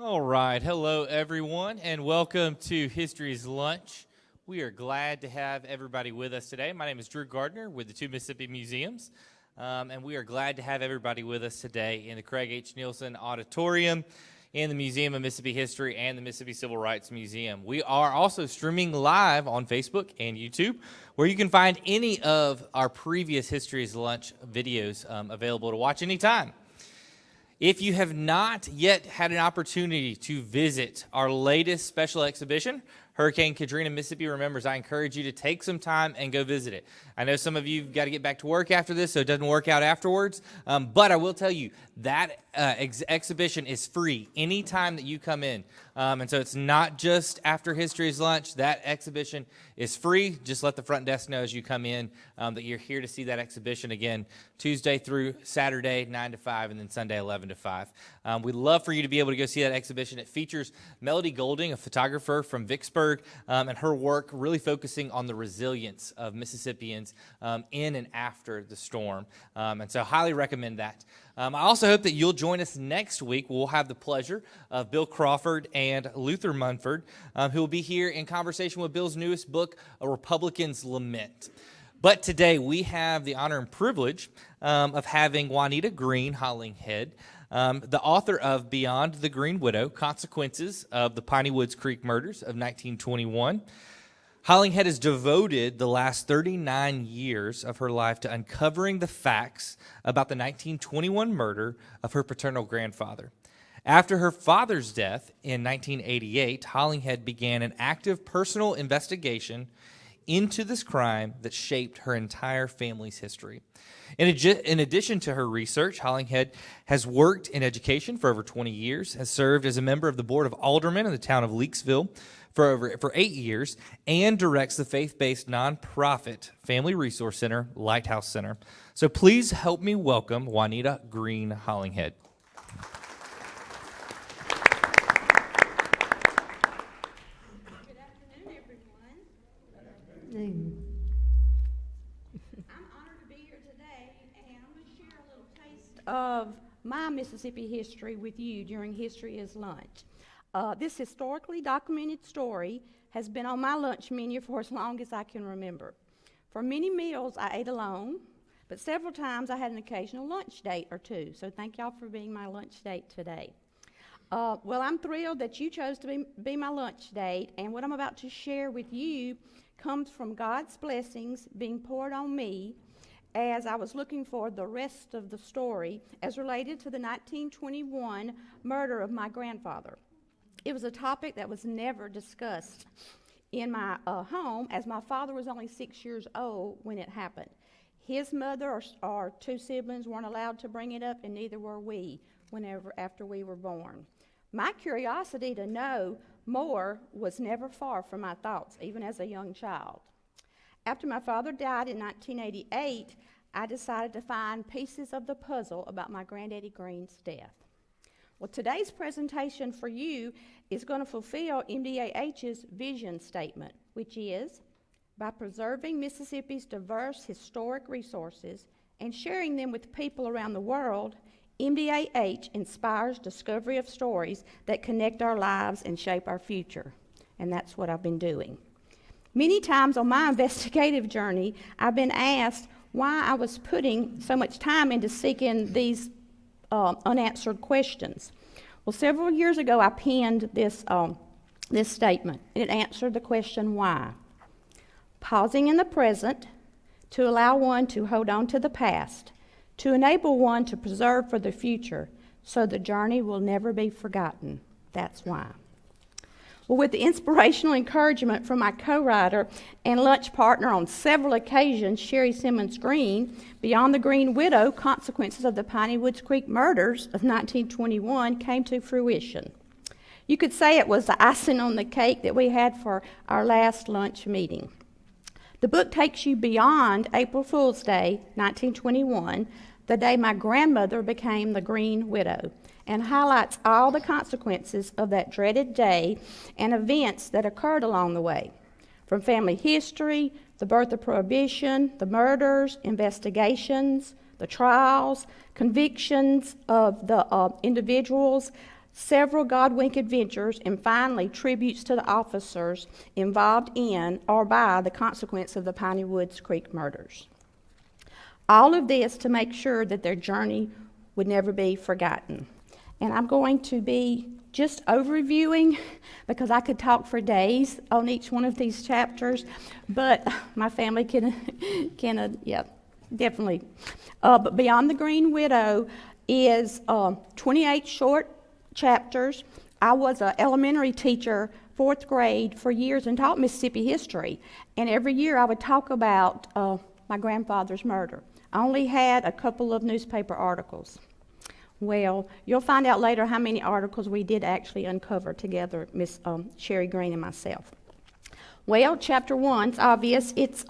All right. Hello, everyone, and welcome to History's Lunch. We are glad to have everybody with us today. My name is Drew Gardner with the two Mississippi Museums, and we are glad to have everybody with us today in the Craig H. Nielsen Auditorium in the Museum of Mississippi History and the Mississippi Civil Rights Museum. We are also streaming live on Facebook and YouTube, where you can find any of our previous History's Lunch videos available to watch anytime. If you have not yet had an opportunity to visit our latest special exhibition, Hurricane Katrina, Mississippi Remembers, I encourage you to take some time and go visit it. I know some of you have got to get back to work after this, so it doesn't work out afterwards, but I will tell you that exhibition is free anytime that you come in. And so it's not just after History's Lunch. That exhibition is free. Just let the front desk know as you come in that you're here to see that exhibition again, Tuesday through Saturday, 9 to 5, and then Sunday, 11 to 5. We'd love for you to be able to go see that exhibition. It features Melody Golding, a photographer from Vicksburg, and her work really focusing on the resilience of Mississippians in and after the storm. And so highly recommend that. I also hope that you'll join us next week. We'll have the pleasure of Bill Crawford and Luther Munford, who will be here in conversation with Bill's newest book, A Republican's Lament. But today we have the honor and privilege of having Juanita Green Hollinghead, the author of Beyond the Green Widow, Consequences of the Piney Woods Creek Murders of 1921. Hollinghead has devoted the last 39 years of her life to uncovering the facts about the 1921 murder of her paternal grandfather. After her father's death in 1988, Hollinghead began an active personal investigation into this crime that shaped her entire family's history. In addition to her research, Hollinghead has worked in education for over 20 years, has served as a member of the Board of Aldermen in the town of Leakesville for 8 years, and directs the faith-based nonprofit Family Resource Center, Lighthouse Center. So please help me welcome Juanita Green Hollinghead. Good afternoon, everyone. I'm honored to be here today, and I'm going to share a little taste of my Mississippi history with you during History is Lunch. This historically documented story has been on my lunch menu for as long as I can remember. For many meals, I ate alone, but several times I had an occasional lunch date or two, so thank y'all for being my lunch date today. Well, I'm thrilled that you chose to be my lunch date, and what I'm about to share with you comes from God's blessings being poured on me as I was looking for the rest of the story as related to the 1921 murder of my grandfather. It was a topic that was never discussed in my home, as my father was only 6 years old when it happened. His mother or two siblings weren't allowed to bring it up, and neither were we after we were born. My curiosity to know more was never far from my thoughts, even as a young child. After my father died in 1988, I decided to find pieces of the puzzle about my Granddaddy Green's death. Well, today's presentation for you is going to fulfill MDAH's vision statement, which is, by preserving Mississippi's diverse historic resources and sharing them with people around the world, MDAH inspires discovery of stories that connect our lives and shape our future. And that's what I've been doing. Many times on my investigative journey, I've been asked why I was putting so much time into seeking these unanswered questions. Well, several years ago, I penned this statement. It answered the question, why? Pausing in the present to allow one to hold on to the past, to enable one to preserve for the future, so the journey will never be forgotten. That's why. Well, with the inspirational encouragement from my co-writer and lunch partner on several occasions, Sherry Simmons Green, Beyond the Green Widow, Consequences of the Piney Woods Creek Murders of 1921 came to fruition. You could say it was the icing on the cake that we had for our last lunch meeting. The book takes you beyond April Fool's Day, 1921, the day my grandmother became the Green Widow, and highlights all the consequences of that dreaded day and events that occurred along the way. From family history, the birth of Prohibition, the murders, investigations, the trials, convictions of the individuals, several Godwink adventures, and finally tributes to the officers involved in or by the consequence of the Piney Woods Creek murders. All of this to make sure that their journey would never be forgotten. And I'm going to be just overviewing because I could talk for days on each one of these chapters, but my family can definitely. But Beyond the Green Widow is 28 short chapters. I was an elementary teacher, 4th grade, for years and taught Mississippi history. And every year I would talk about my grandfather's murder. I only had a couple of newspaper articles. Well, you'll find out later how many articles we did actually uncover together, Miss Sherry Green and myself. Well, chapter 1's obvious. It's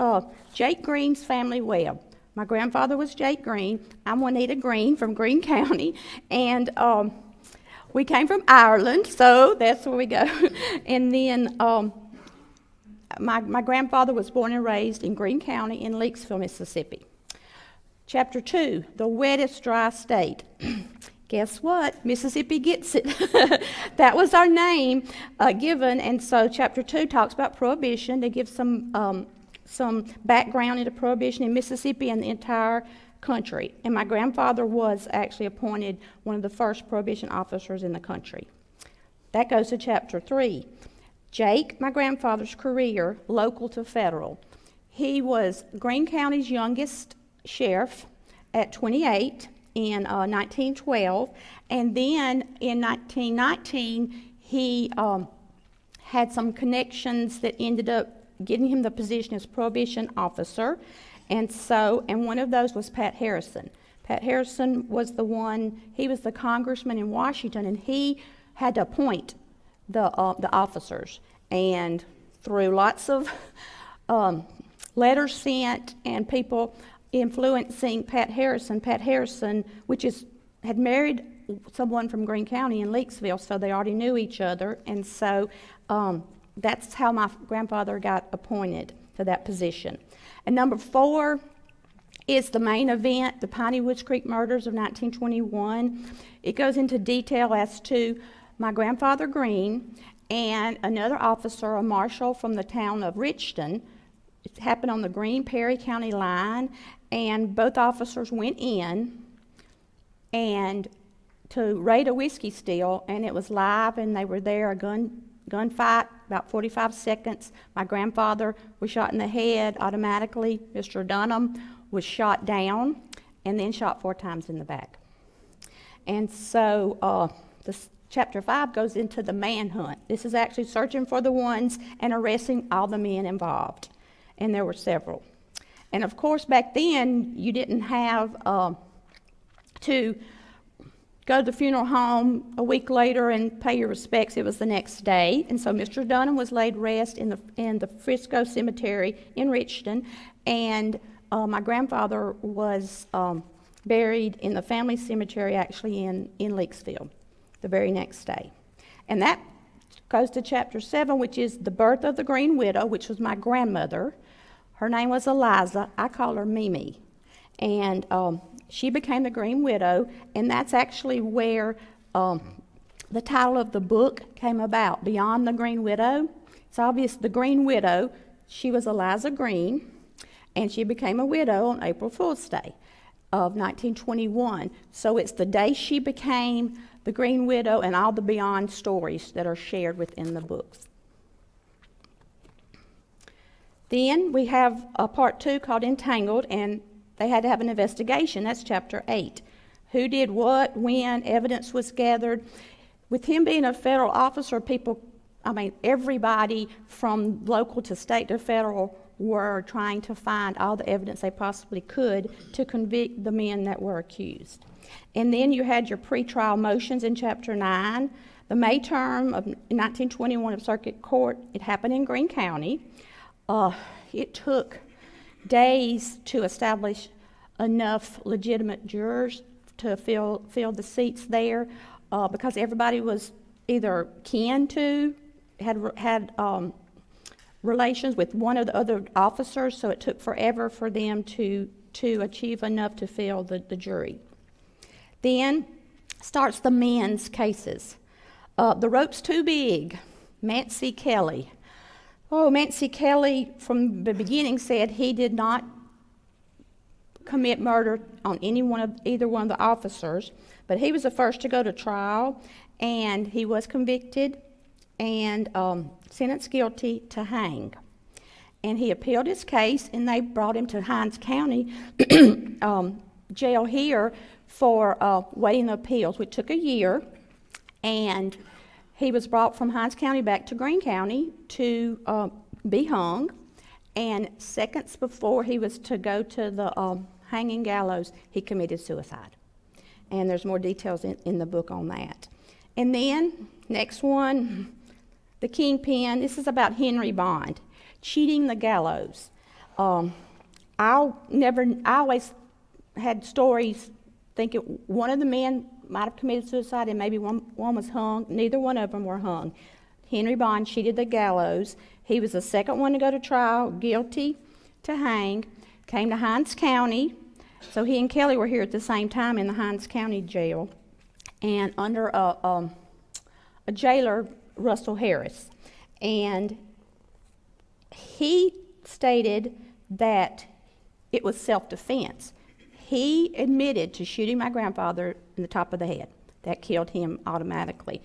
Jake Green's family web. My grandfather was Jake Green. I'm Juanita Green from Greene County, and we came from Ireland, so that's where we go. And then my grandfather was born and raised in Greene County in Leakesville, Mississippi. Chapter 2, the wettest dry state. Guess what? Mississippi gets it. That was our name given, and so chapter 2 talks about Prohibition to give some background into Prohibition in Mississippi and the entire country. And my grandfather was actually appointed one of the first Prohibition officers in the country. That goes to chapter 3. Jake, my grandfather's career, local to federal. He was Greene County's youngest sheriff at 28 in 1912, and then in 1919 he had some connections that ended up getting him the position as Prohibition officer, and one of those was Pat Harrison. Pat Harrison was he was the congressman in Washington, and he had to appoint the officers, and through lots of letters sent and people influencing Pat Harrison, had married someone from Greene County in Leakesville, so they already knew each other, and so that's how my grandfather got appointed to that position. And number 4 is the main event, the Piney Woods Creek murders of 1921. It goes into detail as to my grandfather Green and another officer, a marshal from the town of Richton. It happened on the Greene-Perry County line, and both officers went in and to raid a whiskey still, and it was live, and they were there, a gunfight, about 45 seconds. My grandfather was shot in the head automatically. Mr. Dunham was shot down and then shot 4 times in the back. And so chapter 5 goes into the manhunt. This is actually searching for the ones and arresting all the men involved. And there were several. And of course, back then, you didn't have to go to the funeral home a week later and pay your respects. It was the next day. And so Mr. Dunham was laid rest in the Frisco Cemetery in Richton. And my grandfather was buried in the family cemetery, actually in Leakesville, the very next day. And that goes to chapter 7, which is the birth of the Green Widow, which was my grandmother. Her name was Eliza. I call her Mimi. And she became the Green Widow, and that's actually where the title of the book came about, Beyond the Green Widow. It's obvious the Green Widow, she was Eliza Green, and she became a widow on April Fool's Day of 1921. So it's the day she became the Green Widow and all the beyond stories that are shared within the books. Then we have a part 2 called Entangled, and they had to have an investigation. That's chapter 8. Who did what, when, evidence was gathered. With him being a federal officer, everybody from local to state to federal were trying to find all the evidence they possibly could to convict the men that were accused. And then you had your pretrial motions in chapter 9. The May term of 1921 of Circuit Court, it happened in Greene County. It took days to establish enough legitimate jurors to fill the seats there because everybody was either kin to, had relations with one of the other officers, so it took forever for them to achieve enough to fill the jury. Then starts the men's cases. The Rope's Too Big, Mancy Kelly. Oh, Mancy Kelly from the beginning said he did not commit murder on either one of the officers, but he was the first to go to trial, and he was convicted and sentenced guilty to hang. And he appealed his case, and they brought him to Hinds County jail here for waiting the appeals, which took a year. And he was brought from Hinds County back to Greene County to be hung. And seconds before he was to go to the hanging gallows, he committed suicide. And there's more details in the book on that. And then, next one, the Kingpin. This is about Henry Bond, cheating the gallows. I always had stories thinking one of the men might have committed suicide and maybe one was hung. Neither one of them were hung. Henry Bond cheated the gallows. He was the second one to go to trial, guilty to hang, came to Hinds County. So he and Kelly were here at the same time in the Hinds County jail, and under a jailer, Russell Harris. And he stated that it was self-defense. He admitted to shooting my grandfather in the top of the head. That killed him automatically.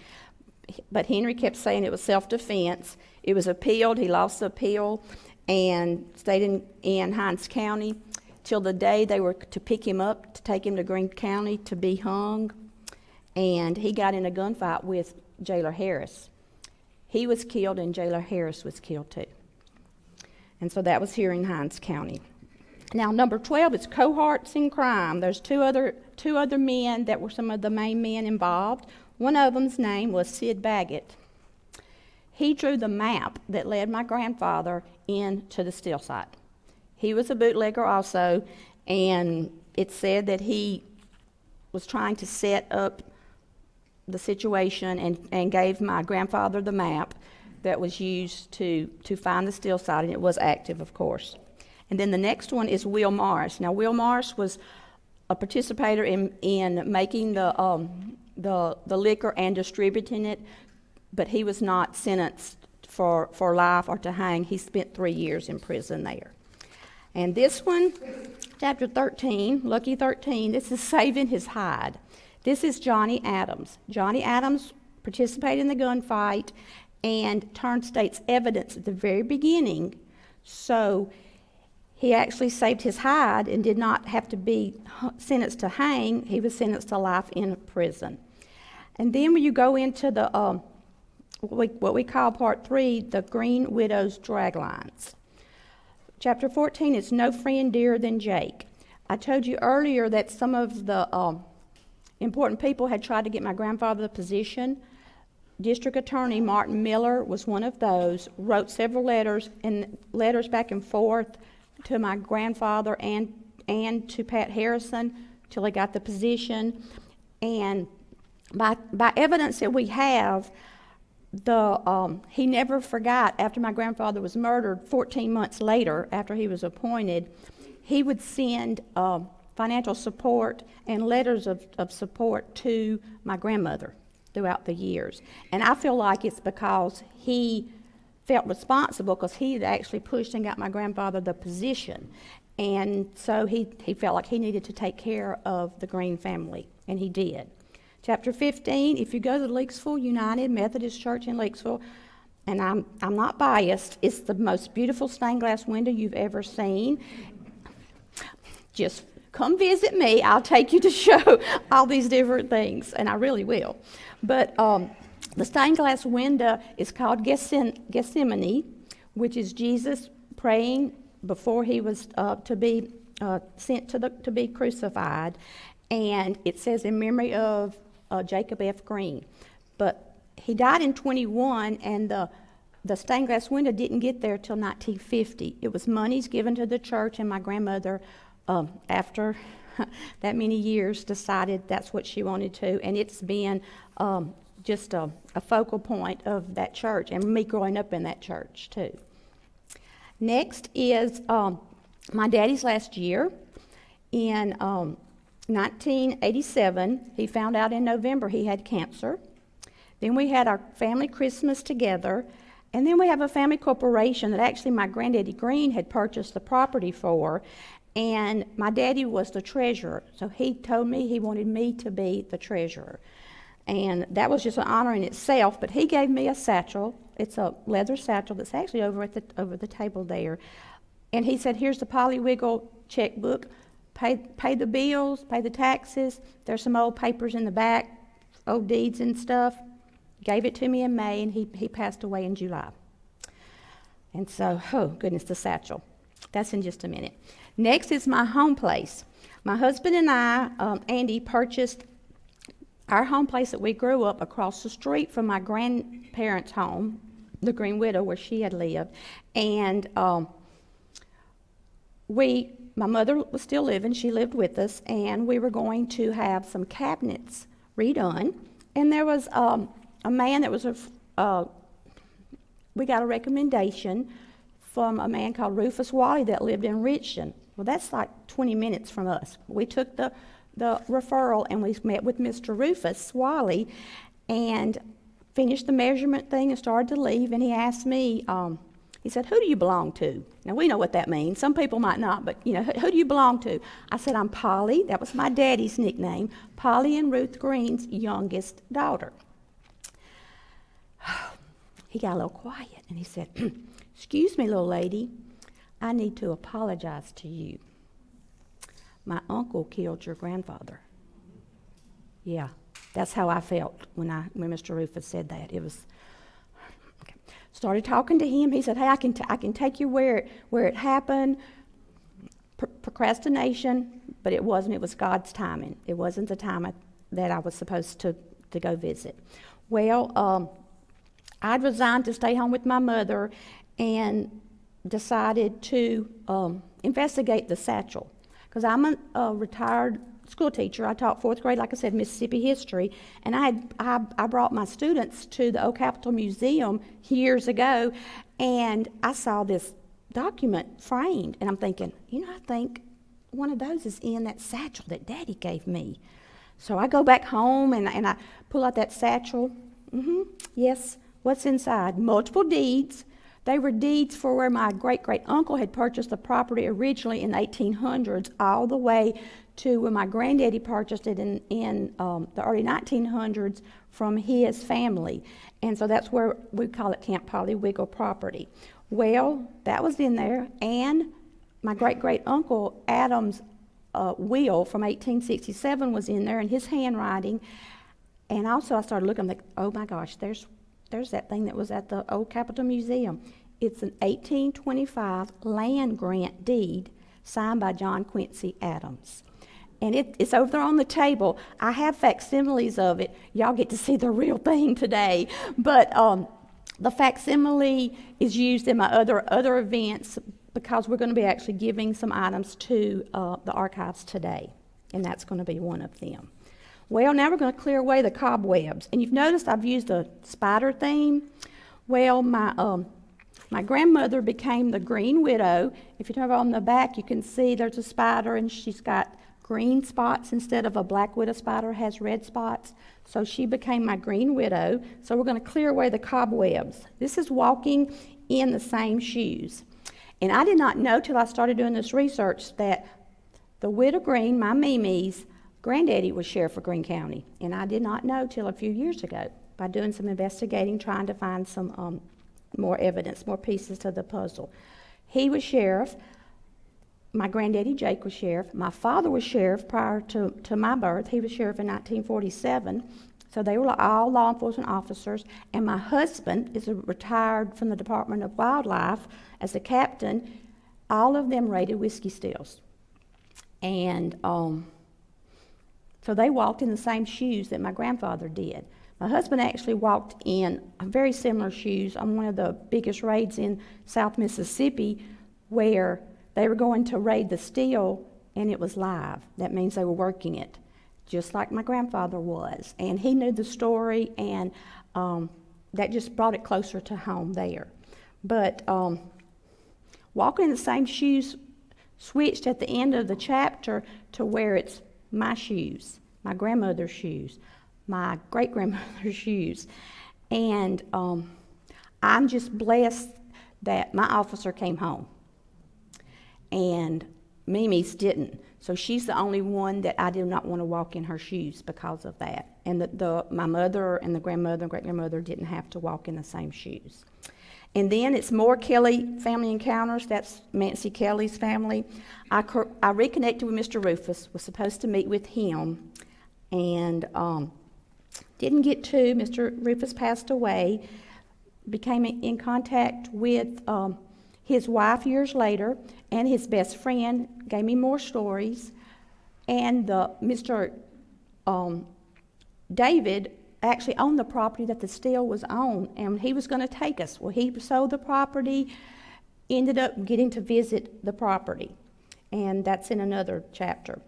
But Henry kept saying it was self-defense. It was appealed. He lost the appeal and stayed in Hinds County till the day they were to pick him up to take him to Greene County to be hung. And he got in a gunfight with Jailer Harris. He was killed, and Jailer Harris was killed too. And so that was here in Hinds County. Now, number 12 is cohorts in crime. There's two other men that were some of the main men involved. One of them's name was Sid Baggett. He drew the map that led my grandfather into the still site. He was a bootlegger also, and it said that he was trying to set up the situation and gave my grandfather the map that was used to find the still site, and it was active, of course. And then the next one is Will Morris. Now, Will Morris was a participator in making the liquor and distributing it, but he was not sentenced for life or to hang. He spent 3 years in prison there. And this one, chapter 13, Lucky 13, this is saving his hide. This is Johnny Adams. Johnny Adams participated in the gunfight and turned state's evidence at the very beginning. So he actually saved his hide and did not have to be sentenced to hang. He was sentenced to life in prison. And then when you go into the what we call part 3, the Green Widow's Draglines. Chapter 14 is No Friend Dearer Than Jake. I told you earlier that some of the important people had tried to get my grandfather the position. District Attorney Martin Miller was one of those, wrote several letters back and forth to my grandfather and to Pat Harrison till he got the position. And by evidence that we have, he never forgot, after my grandfather was murdered 14 months later, after he was appointed, he would send financial support and letters of support to my grandmother throughout the years. And I feel like it's because he felt responsible because he had actually pushed and got my grandfather the position. And so he felt like he needed to take care of the Green family, and he did. Chapter 15, if you go to the Leakesville United Methodist Church in Leakesville, and I'm not biased, it's the most beautiful stained glass window you've ever seen. Just come visit me. I'll take you to show all these different things, and I really will. But the stained glass window is called Gethsemane, which is Jesus praying before he was to be sent to be crucified, and it says in memory of Jacob F. Green. But he died in 21, and the stained glass window didn't get there till 1950. It was monies given to the church, and my grandmother, after that many years, decided that's what she wanted to, and it's been just a focal point of that church, and me growing up in that church too. Next is my daddy's last year. In 1987, he found out in November he had cancer. Then we had our family Christmas together. And then we have a family corporation that actually my granddaddy Green had purchased the property for. And my daddy was the treasurer. So he told me he wanted me to be the treasurer. And that was just an honor in itself. But he gave me a satchel. It's a leather satchel that's actually over the table there. And he said, here's the Polly Wiggle checkbook. Pay the bills, pay the taxes. There's some old papers in the back, old deeds and stuff. Gave it to me in May, and he passed away in July. And so, oh goodness, the satchel. That's in just a minute. Next is my home place. My husband and I, Andy, purchased our home place that we grew up across the street from my grandparents' home, the Green Widow, where she had lived. And my mother was still living. She lived with us, and we were going to have some cabinets redone. And there was a man that was we got a recommendation from a man called Rufus Wally that lived in Richton. Well, that's like 20 minutes from us. We took the referral, and we met with Mr. Rufus Wally and finished the measurement thing and started to leave. And he asked me, he said, who do you belong to? Now, we know what that means. Some people might not, but, who do you belong to? I said, I'm Polly. That was my daddy's nickname, Polly and Ruth Green's youngest daughter. He got a little quiet, and he said, excuse me, little lady, I need to apologize to you. My uncle killed your grandfather. Yeah, that's how I felt when Mr. Rufus said that. It was, okay. Started talking to him. He said, hey, I can take you where it happened. Procrastination, but it wasn't. It was God's timing. It wasn't the time that I was supposed to go visit. Well, I'd resigned to stay home with my mother and decided to investigate the satchel. Because I'm a retired school teacher. I taught fourth grade, like I said, Mississippi history. And I brought my students to the Old Capitol Museum years ago, and I saw this document framed. And I'm thinking, I think one of those is in that satchel that Daddy gave me. So I go back home, and I pull out that satchel. Yes. What's inside? Multiple deeds. They were deeds for where my great-great-uncle had purchased the property originally in the 1800s, all the way to when my granddaddy purchased it in the early 1900s from his family. And so that's where we call it Camp Polly Wiggle property. Well, that was in there, and my great-great-uncle Adam's will from 1867 was in there, in his handwriting. And also I started looking, like, oh my gosh, there's that thing that was at the Old Capitol Museum. It's an 1825 land grant deed signed by John Quincy Adams. And it's over there on the table. I have facsimiles of it. Y'all get to see the real thing today. But the facsimile is used in my other events because we're going to be actually giving some items to the archives today. And that's going to be one of them. Well, now we're going to clear away the cobwebs. And you've noticed I've used a spider theme. Well, my grandmother became the Green Widow. If you turn over on the back, you can see there's a spider, and she's got green spots instead of a black widow spider has red spots. So she became my Green Widow. So we're going to clear away the cobwebs. This is walking in the same shoes. And I did not know till I started doing this research that the Widow Green, my Mimi's granddaddy was sheriff of Greene County. And I did not know till a few years ago by doing some investigating, trying to find some more evidence, more pieces to the puzzle. He was sheriff. My granddaddy Jake was sheriff. My father was sheriff prior to my birth. He was sheriff in 1947. So they were all law enforcement officers. And my husband is retired from the Department of Wildlife as a captain. All of them raided whiskey stills. And so they walked in the same shoes that my grandfather did. My husband actually walked in very similar shoes on one of the biggest raids in South Mississippi, where they were going to raid the still, and it was live. That means they were working it, just like my grandfather was. And he knew the story, and that just brought it closer to home there. But walking in the same shoes switched at the end of the chapter to where it's my shoes, my grandmother's shoes. my great-grandmother's shoes. And I'm just blessed that my officer came home, and Mimi's didn't. So she's the only one that I did not want to walk in her shoes because of that. And my mother and the grandmother and great-grandmother didn't have to walk in the same shoes. And then it's more Kelly family encounters. That's Nancy Kelly's family. I reconnected with Mr. Rufus, was supposed to meet with him, and didn't get to. Mr. Rufus passed away. Became in contact with his wife years later, and his best friend gave me more stories. And Mr. David actually owned the property that the still was on, and he was going to take us. Well, he sold the property, ended up getting to visit the property, and that's in another chapter.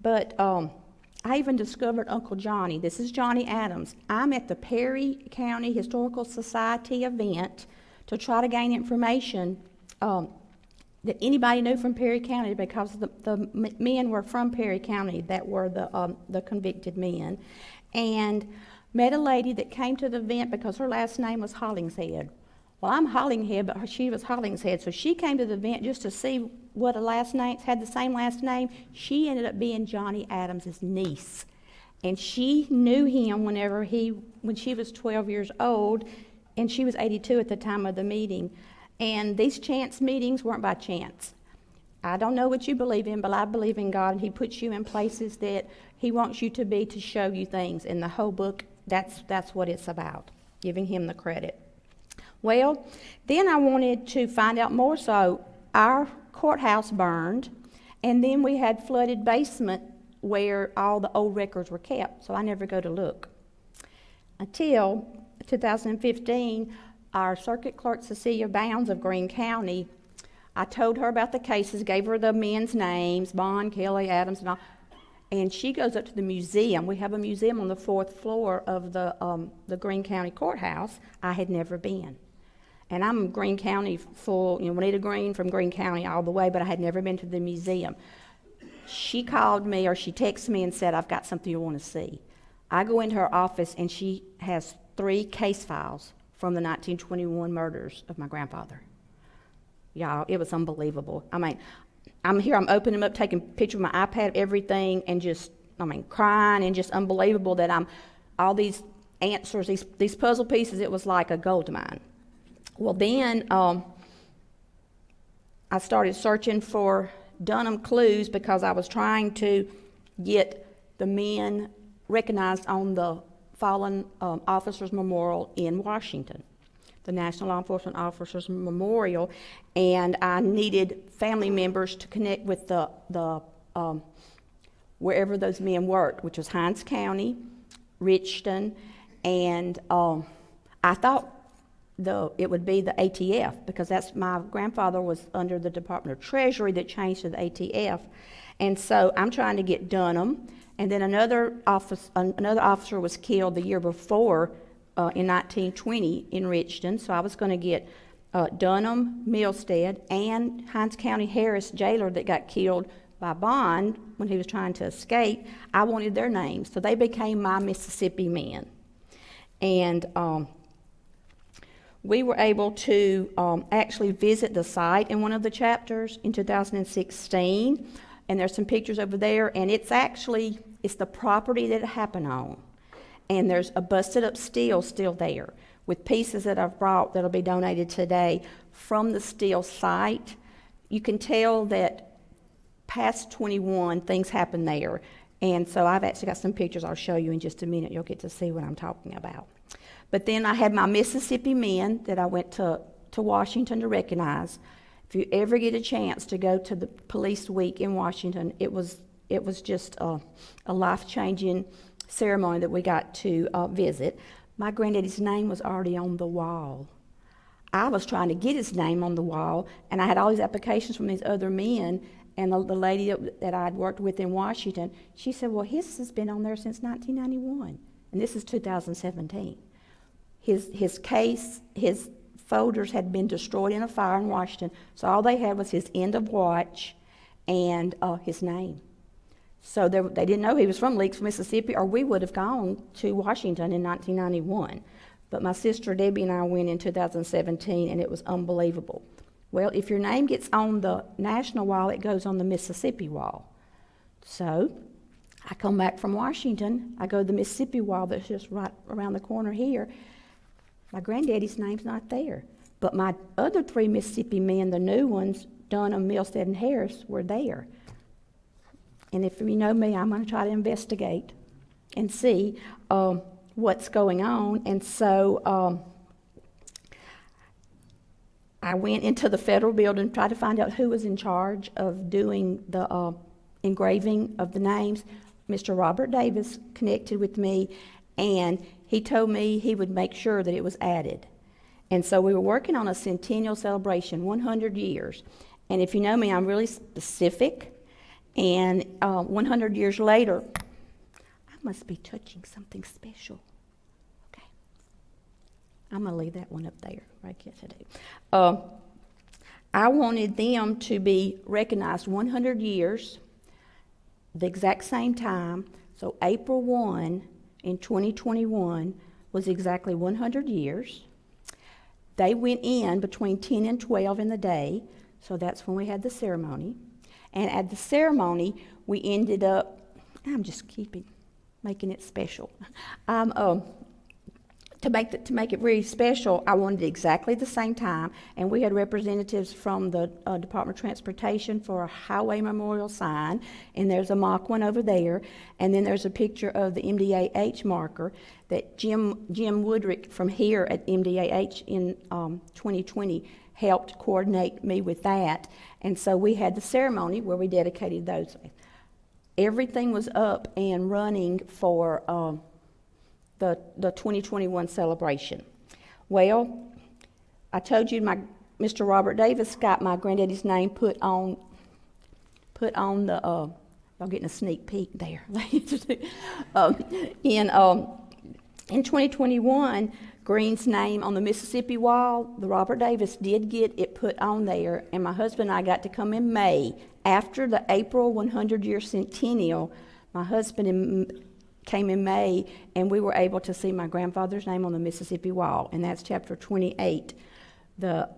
But I even discovered Uncle Johnny. This is Johnny Adams. I'm at the Perry County Historical Society event to try to gain information that anybody knew from Perry County, because the men were from Perry County that were the convicted men. And met a lady that came to the event because her last name was Hollinghead. Well, I'm Hollinghead, but she was Hollingshead, so she came to the event just to see what a last name had the same last name. She ended up being Johnny Adams' niece, and she knew him when she was 12 years old, and she was 82 at the time of the meeting. And these chance meetings weren't by chance. I don't know what you believe in, but I believe in God, and He puts you in places that He wants you to be to show you things. And the whole book, that's what it's about, giving Him the credit. Well, then I wanted to find out more. So our courthouse burned, and then we had flooded basement where all the old records were kept. So I never go to look. Until 2015, our circuit clerk, Cecilia Bounds of Greene County, I told her about the cases, gave her the men's names, Bond, Kelly, Adams, and all. And she goes up to the museum. We have a museum on the 4th floor of the Greene County Courthouse. I had never been. And I'm Greene County full, Juanita Greene from Greene County all the way, but I had never been to the museum. She called me, or she texted me and said, I've got something you want to see. I go into her office, and she has 3 case files from the 1921 murders of my grandfather. Y'all, it was unbelievable. I mean, I'm here, I'm opening them up, taking pictures with my iPad, everything, and just, crying, and just unbelievable that all these answers, these puzzle pieces, it was like a gold mine. Well, then I started searching for Dunham clues because I was trying to get the men recognized on the Fallen Officers Memorial in Washington, the National Law Enforcement Officers Memorial, and I needed family members to connect with the wherever those men worked, which was Hinds County, Richton, and I thought it would be the ATF, because that's my grandfather was under the Department of Treasury that changed to the ATF, and so I'm trying to get Dunham, and then another officer was killed the year before in 1920 in Richton, so I was going to get Dunham, Milstead, and Hinds County Harris jailer that got killed by Bond when he was trying to escape. I wanted their names, so they became my Mississippi men. And we were able to actually visit the site in one of the chapters in 2016, and there's some pictures over there, and it's the property that it happened on. And there's a busted up steel still there with pieces that I've brought that'll be donated today from the steel site. You can tell that past 21 things happened there. And so I've actually got some pictures I'll show you in just a minute. You'll get to see what I'm talking about. But then I had my Mississippi men that I went to Washington to recognize. If you ever get a chance to go to the Police Week in Washington, it was just a life-changing ceremony that we got to visit. My granddaddy's name was already on the wall. I was trying to get his name on the wall, and I had all these applications from these other men, and the lady that I'd worked with in Washington, she said, well, his has been on there since 1991, and this is 2017. His case, his folders had been destroyed in a fire in Washington, so all they had was his end of watch and his name. So they didn't know he was from Leaks, Mississippi, or we would have gone to Washington in 1991. But my sister Debbie and I went in 2017, and it was unbelievable. Well, if your name gets on the national wall, it goes on the Mississippi wall. So I come back from Washington, I go to the Mississippi wall that's just right around the corner here. My granddaddy's name's not there. But my other 3 Mississippi men, the new ones, Dunham, Milstead, and Harris, were there. And if you know me, I'm going to try to investigate and see what's going on. And so I went into the federal building, tried to find out who was in charge of doing the engraving of the names. Mr. Robert Davis connected with me, and he told me he would make sure that it was added. And so we were working on a centennial celebration, 100 years. And if you know me, I'm really specific. And 100 years later, I must be touching something special. Okay. I'm going to leave that one up there right here today. I wanted them to be recognized 100 years, the exact same time. So April 1 in 2021 was exactly 100 years. They went in between 10 and 12 in the day, so that's when we had the ceremony. And at the ceremony, we ended up, I'm just making it special. To make it really special, I wanted exactly the same time, and we had representatives from the Department of Transportation for a highway memorial sign, and there's a mock one over there, and then there's a picture of the MDAH marker that Jim Woodrick from here at MDAH in 2020 helped coordinate me with that, and so we had the ceremony where we dedicated those. Everything was up and running for the 2021 celebration. Well, I told you Mr. Robert Davis got my granddaddy's name put on the, y'all getting a sneak peek there. In 2021, Green's name on the Mississippi wall, the Robert Davis did get it put on there, and my husband and I got to come in May. After the April 100-year centennial, my husband came in May, and we were able to see my grandfather's name on the Mississippi wall, and that's chapter 28, the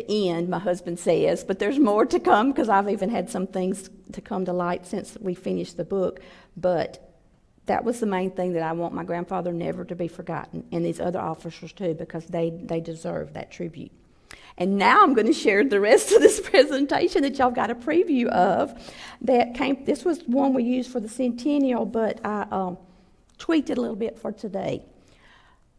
end, my husband says, but there's more to come because I've even had some things to come to light since we finished the book, but that was the main thing that I want my grandfather never to be forgotten, and these other officers too, because they deserve that tribute. And now I'm going to share the rest of this presentation that y'all got a preview of. This was one we used for the centennial, but I tweaked it a little bit for today.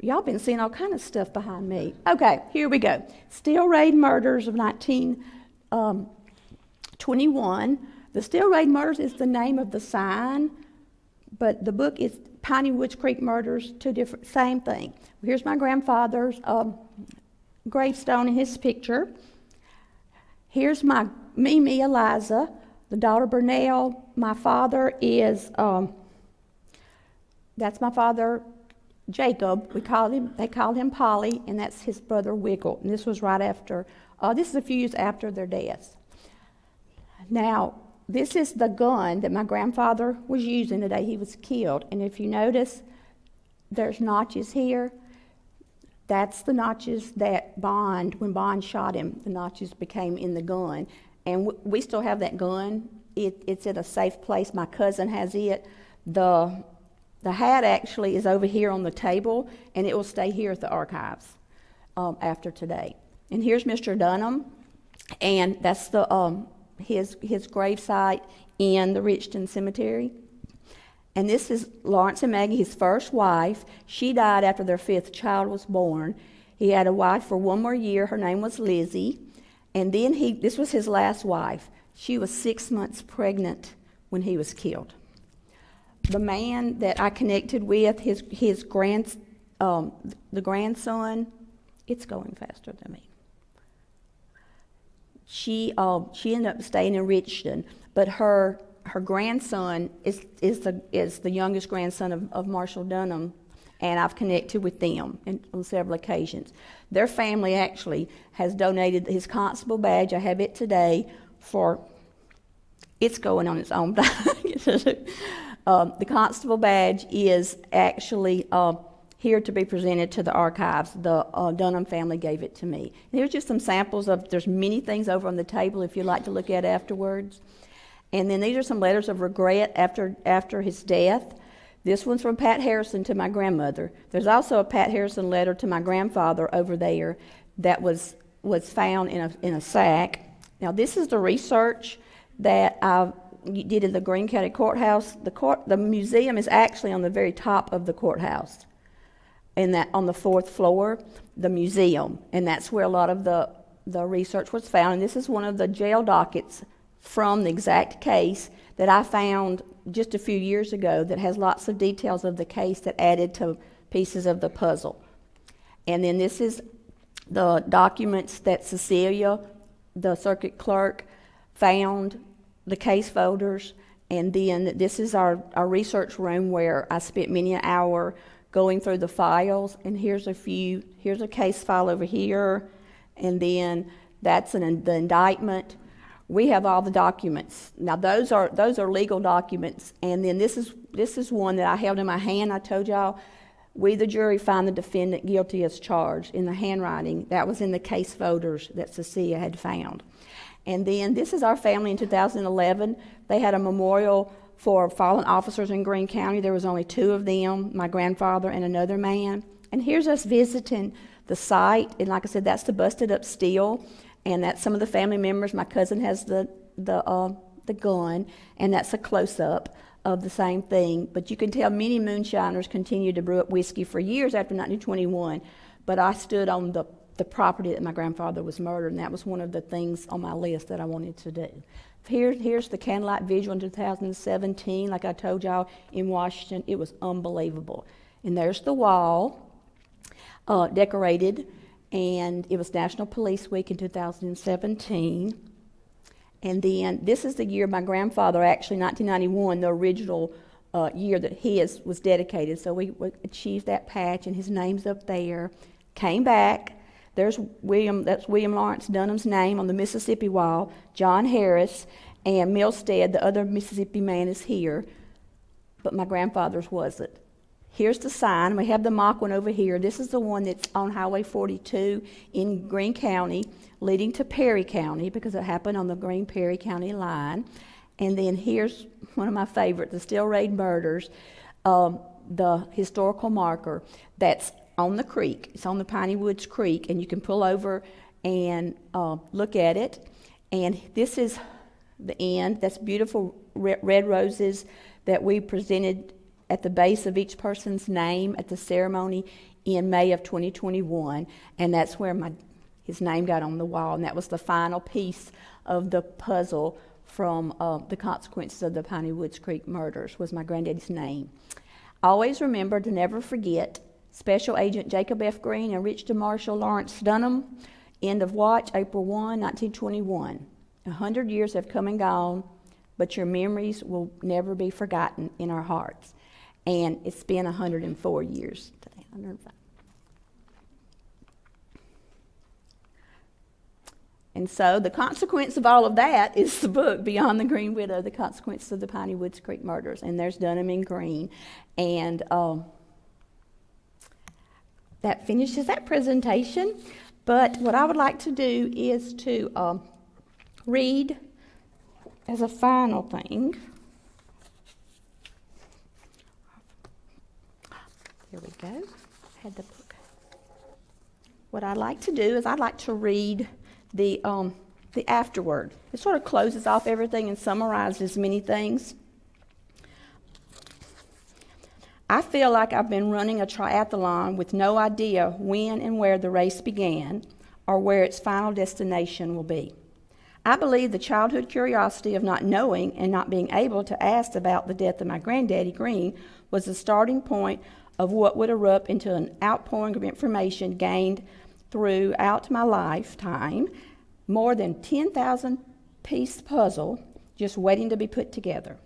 Y'all been seeing all kind of stuff behind me. Okay, here we go. Steel Raid Murders of 1921. The Steel Raid Murders is the name of the sign, but the book is Piney Woods Creek Murders, two different, same thing. Here's my grandfather's gravestone in his picture. Here's my Mimi Eliza, the daughter Burnell. My father is, that's my father Jacob. They called him Polly, and that's his brother Wiggle. And this was right after, this is a few years after their deaths. Now, this is the gun that my grandfather was using the day he was killed. And if you notice, there's notches here. That's the notches that when Bond shot him, the notches became in the gun. And we still have that gun. It's at a safe place. My cousin has it. The hat actually is over here on the table, and it will stay here at the archives after today. And here's Mr. Dunham, and that's his gravesite in the Richton Cemetery. And this is Lawrence and Maggie, his first wife. She died after their 5th child was born. He had a wife for 1 more year. Her name was Lizzie. And then this was his last wife. She was 6 months pregnant when he was killed. The man that I connected with, the grandson, it's going faster than me. She ended up staying in Richton, but her grandson is the youngest grandson of Marshall Dunham, and I've connected with them on several occasions. Their family actually has donated his constable badge. I have it today it's going on its own. The constable badge is actually here to be presented to the archives. The Dunham family gave it to me. And here's just some samples of, there's many things over on the table if you'd like to look at afterwards. And then these are some letters of regret after his death. This one's from Pat Harrison to my grandmother. There's also a Pat Harrison letter to my grandfather over there that was found in a sack. Now this is the research that I did in the Greene County Courthouse. The museum is actually on the very top of the courthouse, and that on the 4th floor, the museum, and that's where a lot of the research was found. And this is one of the jail dockets from the exact case that I found just a few years ago that has lots of details of the case that added to pieces of the puzzle. And then this is the documents that Cecilia, the circuit clerk, found, the case folders, and then this is our research room where I spent many an hour going through the files. And here's a case file over here, and then that's the indictment. We have all the documents. Now those are legal documents, and then this is one that I held in my hand. I told y'all, we the jury find the defendant guilty as charged, in the handwriting. That was in the case folders that Cecilia had found. And then this is our family in 2011. They had a memorial for fallen officers in Greene County. There was only 2 of them, my grandfather and another man. And here's us visiting the site, and like I said, that's the busted up steel. And that's some of the family members. My cousin has the gun, and that's a close-up of the same thing. But you can tell many moonshiners continued to brew up whiskey for years after 1921. But I stood on the property that my grandfather was murdered, and that was one of the things on my list that I wanted to do. Here's the candlelight vigil in 2017. Like I told y'all, in Washington, it was unbelievable. And there's the wall, decorated. And it was National Police Week in 2017. And then this is the year my grandfather, actually 1991, the original year that his was dedicated. So we achieved that patch, and his name's up there. Came back. There's William, that's William Lawrence Dunham's name on the Mississippi wall. John Harris and Milstead, the other Mississippi man, is here. But my grandfather's wasn't. Here's the sign. We have the mock one over here. This is the one that's on Highway 42 in Greene County, leading to Perry County, because it happened on the Greene-Perry County line. And then here's one of my favorites, the Still Raid Murders, the historical marker that's on the creek. It's on the Piney Woods Creek, and you can pull over and look at it. And this is the end. That's beautiful red roses that we presented at the base of each person's name at the ceremony in May of 2021, and that's where his name got on the wall, and that was the final piece of the puzzle from the consequences of the Piney Woods Creek murders, was my granddaddy's name. Always remember to never forget Special Agent Jacob F. Green and Rich DeMarshall Lawrence Dunham. End of watch, April 1, 1921. 100 years have come and gone, but your memories will never be forgotten in our hearts. And it's been 104 years today, 105. And so the consequence of all of that is the book, Beyond the Green Widow, The Consequences of the Piney Woods Creek Murders. And there's Dunham and Green. And that finishes that presentation. But what I would like to do is to read as a final thing. Here we go. Had the book. What I'd like to do is I'd like to read the afterword. It sort of closes off everything and summarizes many things. I feel like I've been running a triathlon with no idea when and where the race began or where its final destination will be. I believe the childhood curiosity of not knowing and not being able to ask about the death of my granddaddy Green was the starting point of what would erupt into an outpouring of information gained throughout my lifetime, more than 10,000-piece puzzle just waiting to be put together.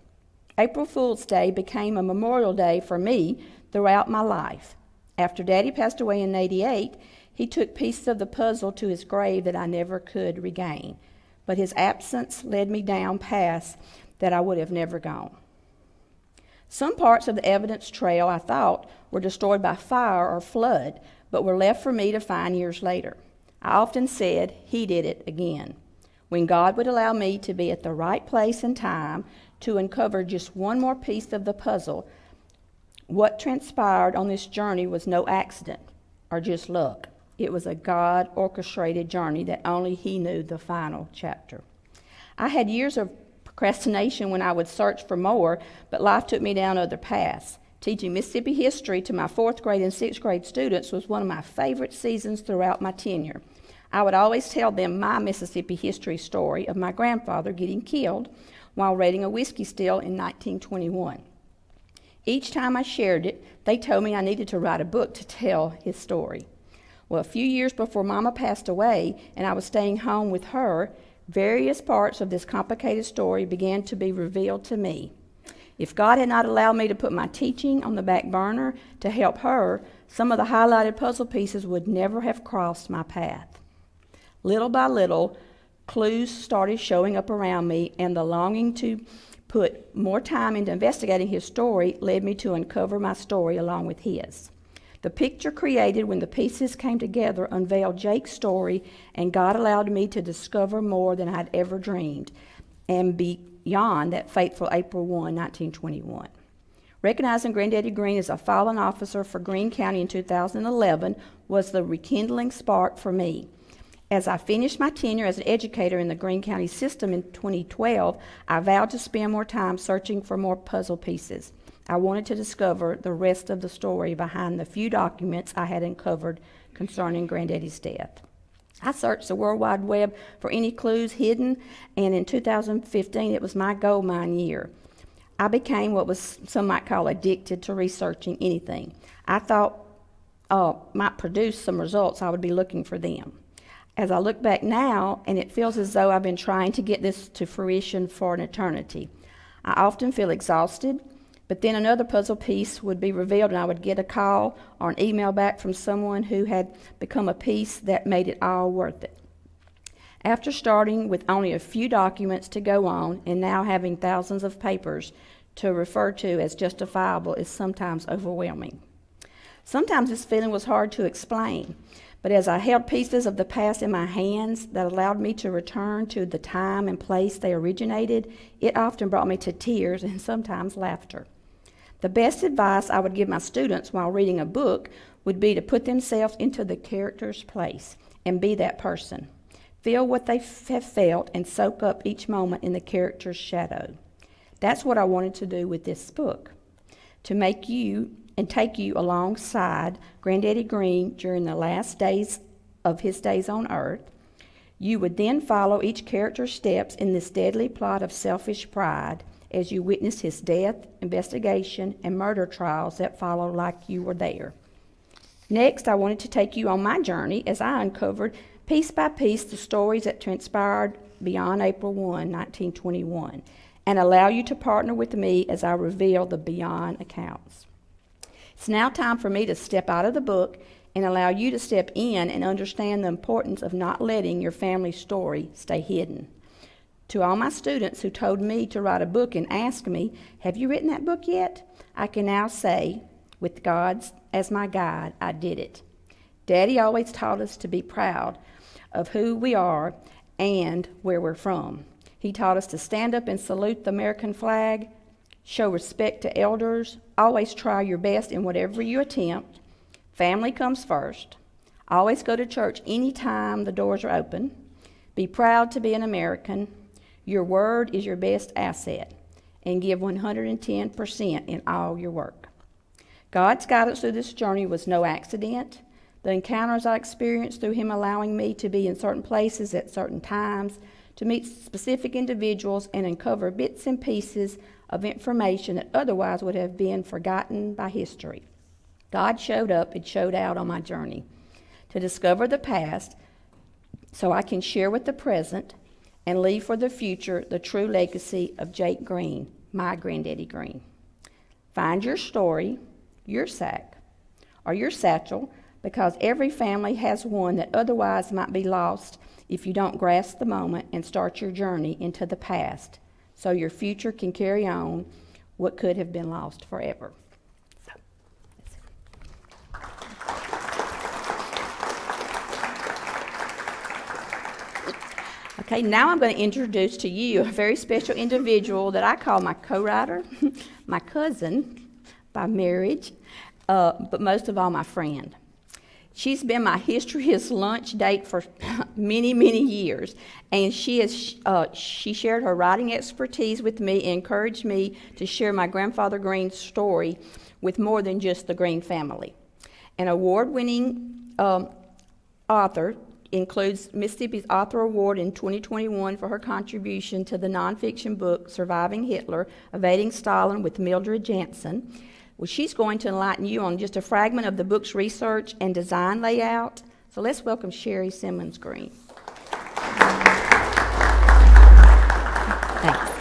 April Fool's Day became a memorial day for me throughout my life. After Daddy passed away in '88, he took pieces of the puzzle to his grave that I never could regain, but his absence led me down paths that I would have never gone. Some parts of the evidence trail, I thought, were destroyed by fire or flood, but were left for me to find years later. I often said, he did it again. When God would allow me to be at the right place and time to uncover just one more piece of the puzzle, what transpired on this journey was no accident or just luck. It was a God-orchestrated journey that only He knew the final chapter. I had years of procrastination when I would search for more, but life took me down other paths. Teaching Mississippi history to my 4th grade and 6th grade students was one of my favorite seasons throughout my tenure. I would always tell them my Mississippi history story of my grandfather getting killed while raiding a whiskey still in 1921. Each time I shared it, they told me I needed to write a book to tell his story. Well, a few years before Mama passed away and I was staying home with her, various parts of this complicated story began to be revealed to me. If God had not allowed me to put my teaching on the back burner to help her, some of the highlighted puzzle pieces would never have crossed my path. Little by little, clues started showing up around me, and the longing to put more time into investigating his story led me to uncover my story along with his. The picture created when the pieces came together unveiled Jake's story, and God allowed me to discover more than I'd ever dreamed, and beyond that fateful April 1, 1921. Recognizing Granddaddy Green as a fallen officer for Greene County in 2011 was the rekindling spark for me. As I finished my tenure as an educator in the Greene County system in 2012, I vowed to spend more time searching for more puzzle pieces. I wanted to discover the rest of the story behind the few documents I had uncovered concerning Granddaddy's death. I searched the World Wide Web for any clues hidden, and in 2015 it was my gold mine year. I became what was some might call addicted to researching anything. I thought might produce some results, I would be looking for them. As I look back now, and it feels as though I've been trying to get this to fruition for an eternity. I often feel exhausted, but then another puzzle piece would be revealed and I would get a call or an email back from someone who had become a piece that made it all worth it. After starting with only a few documents to go on and now having thousands of papers to refer to as justifiable is sometimes overwhelming. Sometimes this feeling was hard to explain. But as I held pieces of the past in my hands that allowed me to return to the time and place they originated, it often brought me to tears and sometimes laughter. The best advice I would give my students while reading a book would be to put themselves into the character's place and be that person. Feel what they have felt and soak up each moment in the character's shadow. That's what I wanted to do with this book, to make you and take you alongside Granddaddy Green during the last days of his days on earth. You would then follow each character's steps in this deadly plot of selfish pride as you witness his death, investigation, and murder trials that follow like you were there. Next, I wanted to take you on my journey as I uncovered piece by piece the stories that transpired beyond April 1, 1921, and allow you to partner with me as I reveal the beyond accounts. It's now time for me to step out of the book and allow you to step in and understand the importance of not letting your family story stay hidden. To all my students who told me to write a book and asked me, have you written that book yet? I can now say, with God as my guide, I did it. Daddy always taught us to be proud of who we are and where we're from. He taught us to stand up and salute the American flag, show respect to elders, always try your best in whatever you attempt. Family comes first. Always go to church anytime the doors are open. Be proud to be an American. Your word is your best asset. And give 110% in all your work. God's guidance through this journey was no accident. The encounters I experienced through Him allowing me to be in certain places at certain times, to meet specific individuals and uncover bits and pieces of information that otherwise would have been forgotten by history. God showed up and showed out on my journey to discover the past so I can share with the present and leave for the future the true legacy of Jake Green, my Granddaddy Green. Find your story, your sack, or your satchel, because every family has one that otherwise might be lost if you don't grasp the moment and start your journey into the past so your future can carry on what could have been lost forever. Okay, now I'm going to introduce to you a very special individual that I call my co-writer, my cousin by marriage, but most of all my friend. She's been my History is Lunch date for many, many years, and she shared her writing expertise with me and encouraged me to share my grandfather Green's story with more than just the Green family. An award-winning author includes Mississippi's Author Award in 2021 for her contribution to the nonfiction book Surviving Hitler, Evading Stalin with Mildred Jansen. Well, she's going to enlighten you on just a fragment of the book's research and design layout. So let's welcome Sherry Simmons Green. Thanks.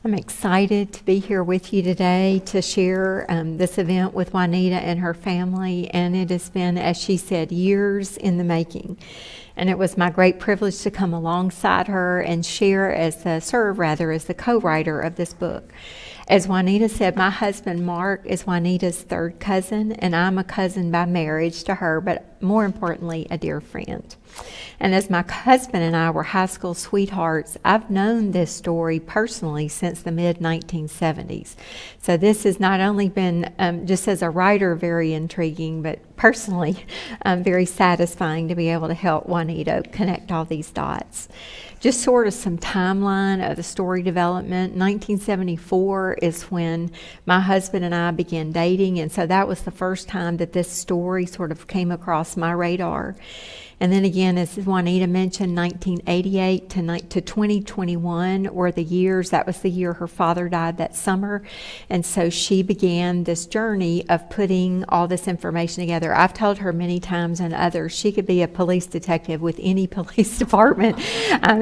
I'm excited to be here with you today to share this event with Juanita and her family, and it has been, as she said, years in the making. And it was my great privilege to come alongside her and serve as the co-writer of this book. As Juanita said, my husband Mark is Juanita's third cousin, and I'm a cousin by marriage to her, but more importantly, a dear friend. And as my husband and I were high school sweethearts, I've known this story personally since the mid-1970s. So this has not only been, just as a writer, very intriguing, but personally very satisfying to be able to help Juanita connect all these dots. Just sort of some timeline of the story development. 1974 is when my husband and I began dating, and so that was the first time that this story sort of came across my radar. And then again, as Juanita mentioned, 1988 to 2021 were the years. That was the year her father died that summer. And so she began this journey of putting all this information together. I've told her many times and others, she could be a police detective with any police department.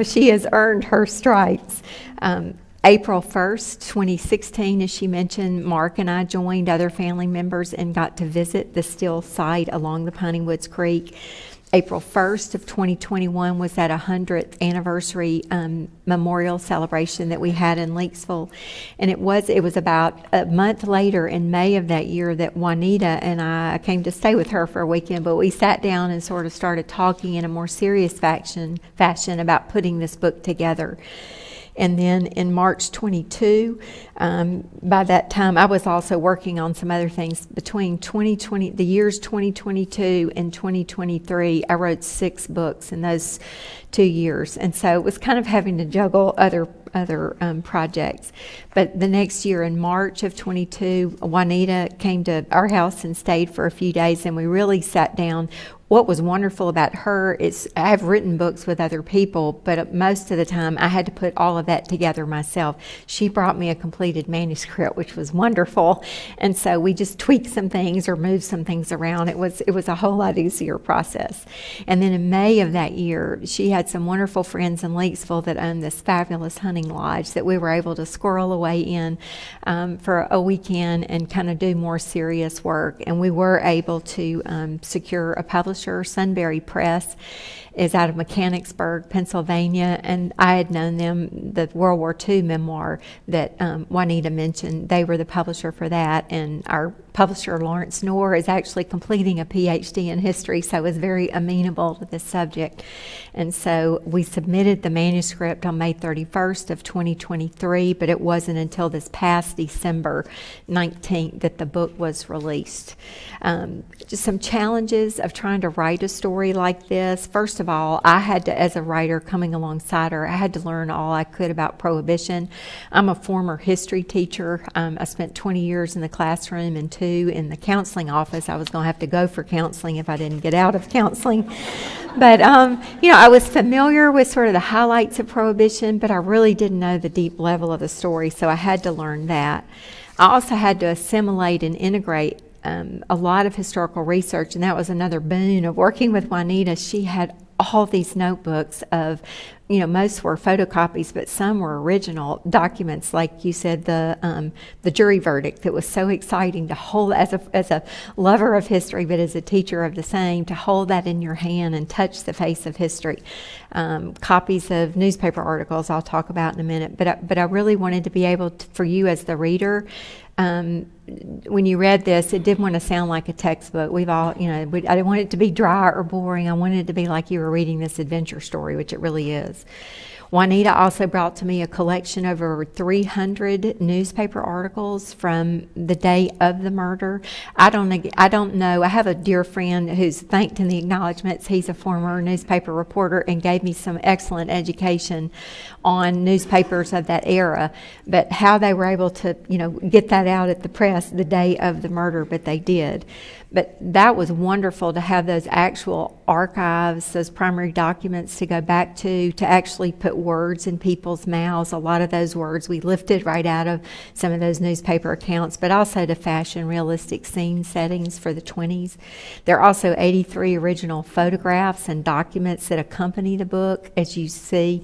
She has earned her stripes. April 1st, 2016, as she mentioned, Mark and I joined other family members and got to visit the still site along the Piney Woods Creek. April 1st of 2021 was that 100th anniversary memorial celebration that we had in Leakesville. And it was about a month later in May of that year that Juanita and I came to stay with her for a weekend, but we sat down and sort of started talking in a more serious fashion about putting this book together. And then in March 22, by that time, I was also working on some other things. Between the years 2022 and 2023, I wrote 6 books in those 2 years. And so it was kind of having to juggle other projects. But the next year, in March of 22, Juanita came to our house and stayed for a few days, and we really sat down. What was wonderful about her is I've written books with other people, but most of the time I had to put all of that together myself. She brought me a completed manuscript, which was wonderful. And so we just tweaked some things or moved some things around. It was a whole lot easier process. And then in May of that year, she had some wonderful friends in Leakesville that owned this fabulous hunting lodge that we were able to squirrel away in for a weekend and kind of do more serious work. And we were able to secure a publisher. Sunbury Press is out of Mechanicsburg, Pennsylvania, and I had known them, the World War II memoir that Juanita mentioned. They were the publisher for that, and our publisher, Lawrence Knorr, is actually completing a PhD in history, so is very amenable to this subject. And so we submitted the manuscript on May 31st of 2023, but it wasn't until this past December 19th that the book was released. Just some challenges of trying to write a story like this. First of all, I had to, as a writer coming alongside her, I had to learn all I could about Prohibition. I'm a former history teacher. I spent 20 years in the classroom and 2 in the counseling office. I was going to have to go for counseling if I didn't get out of counseling. But, I was familiar with sort of the highlights of Prohibition, but I really didn't know the deep level of the story, so I had to learn that. I also had to assimilate and integrate a lot of historical research, and that was another boon of working with Juanita. She had all these notebooks of, most were photocopies, but some were original documents. Like you said, the jury verdict. That was so exciting to hold as a lover of history, but as a teacher of the same, to hold that in your hand and touch the face of history. Copies of newspaper articles I'll talk about in a minute. But I really wanted to be able to, for you as the reader. When you read this, it didn't want to sound like a textbook. We've all, I didn't want it to be dry or boring. I wanted it to be like you were reading this adventure story, which it really is. Juanita also brought to me a collection of over 300 newspaper articles from the day of the murder. I don't know. I have a dear friend who's thanked in the acknowledgments. He's a former newspaper reporter and gave me some excellent education on newspapers of that era. But how they were able to, get that out at the press the day of the murder, but they did. But that was wonderful to have those actual archives, those primary documents to go back to actually put words in people's mouths. A lot of those words we lifted right out of some of those newspaper accounts, but also to fashion realistic scene settings for the 20s. There are also 83 original photographs and documents that accompany the book, as you see,